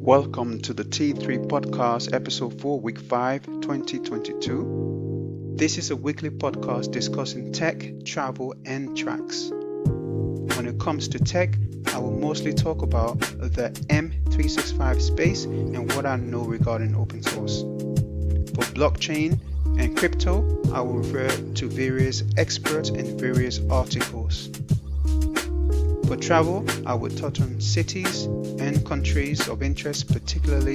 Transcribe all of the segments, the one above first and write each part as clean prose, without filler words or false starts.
Welcome to the T3 Podcast, Episode 4, Week 5, 2022. This is a weekly podcast discussing tech, travel, and tracks. When it comes to tech, I will mostly talk about the M365 space and what I know regarding open source. For blockchain and crypto, I will refer to various experts and various articles. For travel, I will touch on cities and countries of interest, particularly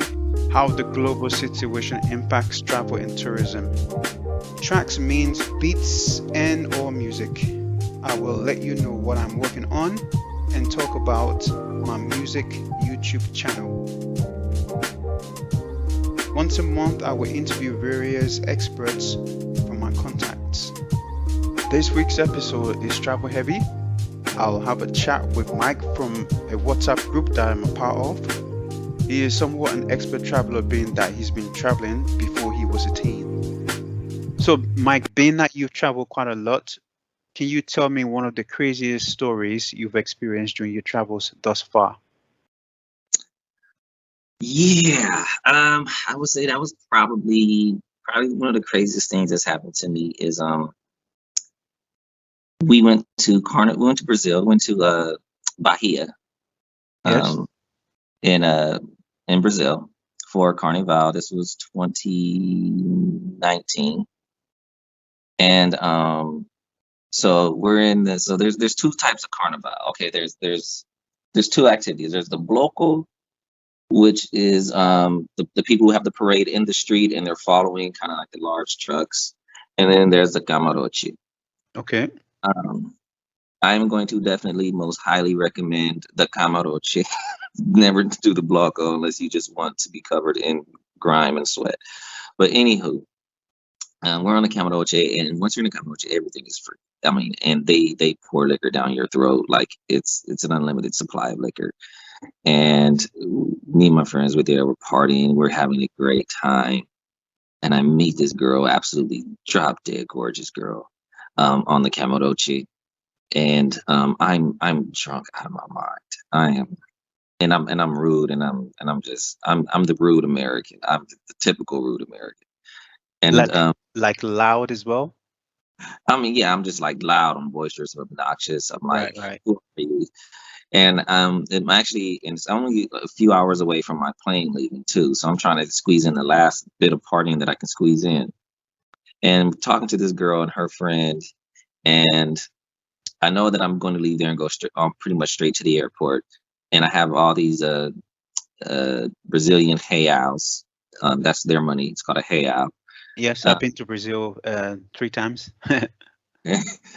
how the global situation impacts travel and tourism. Tracks means beats and or music. I will let you know what I'm working on and talk about my music YouTube channel. Once a month, I will interview various experts from my contacts. This week's episode is travel heavy. I'll have a chat with Mike from a WhatsApp group that I'm a part of. He is somewhat an expert traveler, being that he's been traveling before he was a teen. So, Mike, being that you've traveled quite a lot, can you tell me one of the craziest stories you've experienced during your travels thus far? Yeah, I would say that was probably one of the craziest things that's happened to me is we went to Brazil, went to Bahia, Yes. um in Brazil for Carnival. This was 2019. And so we're in this, so there's two types of Carnival. Okay, there's two activities. There's the bloco, which is the people who have the parade in the street and they're following kind of like the large trucks. And then there's the camarote. Okay. Um, I'm going to definitely most highly recommend the camarote. Never do the bloco unless you just want to be covered in grime and sweat. But anywho, we're on the camarote, and once you're in the camarote, everything is free. I mean, and they pour liquor down your throat like it's an unlimited supply of liquor. And me and my friends were there, we're partying, we're having a great time. And I meet this girl, absolutely drop dead gorgeous girl, on the camarote. And I'm drunk out of my mind. I am, and I'm rude, and I'm the rude American. I'm the typical rude American. And Like, like loud as well? I mean, yeah, I'm just like loud and boisterous and obnoxious. I'm like, Right. who are you? And it's only a few hours away from my plane leaving too. So I'm trying to squeeze in the last bit of partying that I can squeeze in. And talking to this girl and her friend, and I know that I'm going to leave there and go pretty much straight to the airport. And I have all these Brazilian reals. That's their money. It's called a real. Yes, Uh, I've been to Brazil 3 times.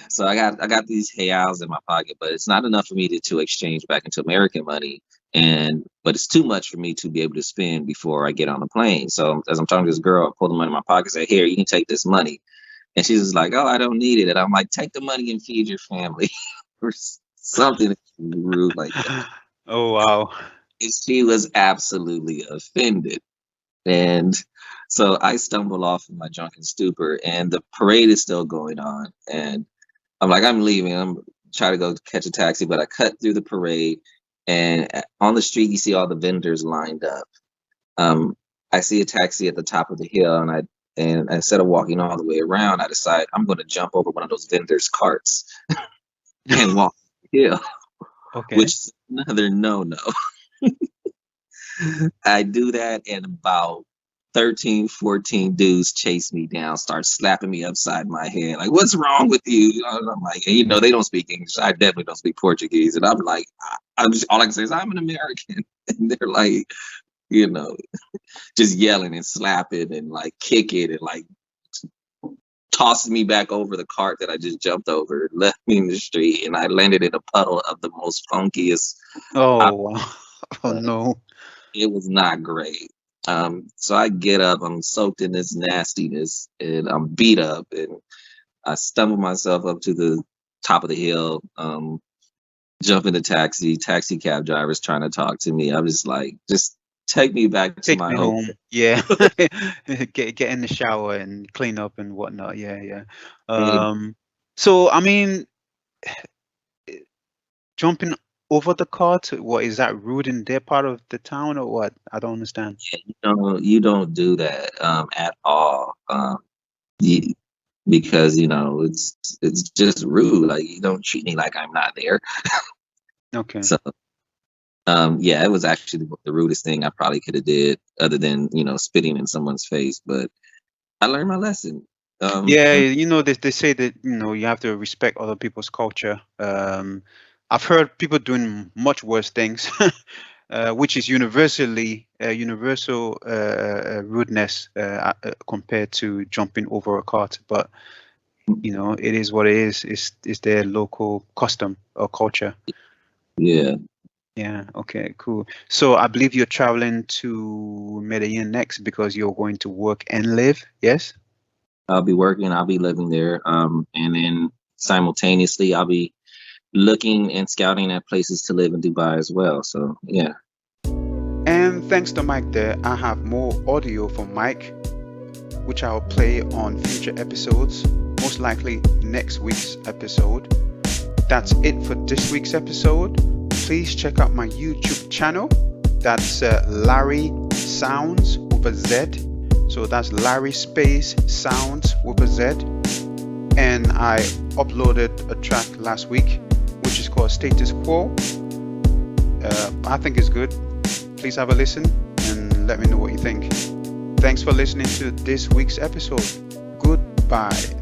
so I got these reals in my pocket, but it's not enough for me to exchange back into American money. But it's too much for me to be able to spend before I get on the plane. So as I'm talking to this girl, I pull the money in my pocket, say, "Here, you can take this money." And she's just like, "Oh, I don't need it." And I'm like, "Take the money and feed your family," or something rude like that. Oh, wow. And she was absolutely offended. And so I stumble off in my drunken stupor, and the parade is still going on. And I'm like, I'm leaving. I'm trying to go catch a taxi, but I cut through the parade, and on the street, you see all the vendors lined up. Um, I see a taxi at the top of the hill, and instead of walking all the way around, I decide I'm going to jump over one of those vendors' carts and walk the hill, which Okay. is another no-no. I do that, and about 13, 14 dudes chase me down, start slapping me upside my head. Like, what's wrong with you? And I'm like, they don't speak English. I definitely don't speak Portuguese. And I'm like, I'm just, all I can say is, I'm an American. And they're like, you know, just yelling and slapping and like kicking and like tossing me back over the cart that I just jumped over, left me in the street, and I landed in a puddle of the most funkiest. Oh, wow. Oh, no. It was not great. So I get up, I'm soaked in this nastiness, and I'm beat up, and I stumble myself up to the top of the hill, jump in the taxi cab driver's trying to talk to me. I'm just like, just take me back to Take my me hotel. home. Yeah. Get in the shower and clean up and whatnot. Yeah. And So I mean, jumping over the cart? What is that rude in their part of the town or what? I don't understand. Yeah, you don't do that at all. You, because it's just rude. Like you don't treat me like I'm not there. Okay. So yeah, it was actually the rudest thing I probably could have did, other than spitting in someone's face. But I learned my lesson. Yeah, Yeah, they say that, you have to respect other people's culture. I've heard people doing much worse things, which is universal rudeness compared to jumping over a cart. But, it is what it is. It's their local custom or culture. yeah. Yeah, okay, cool. So I believe you're traveling to Medellin next because you're going to work and live, yes? I'll be working. I'll be living there. And then simultaneously, I'll be looking and scouting at places to live in Dubai as well. So yeah. And thanks to Mike there, I have more audio from Mike, which I'll play on future episodes, most likely next week's episode. That's it for this week's episode. Please check out my YouTube channel. That's Larry Sounds with a Z. So that's Larry Space Sounds with a Z. And I uploaded a track last week, which is called Status Quo. I think it's good. Please have a listen and let me know what you think. Thanks for listening to this week's episode. Goodbye.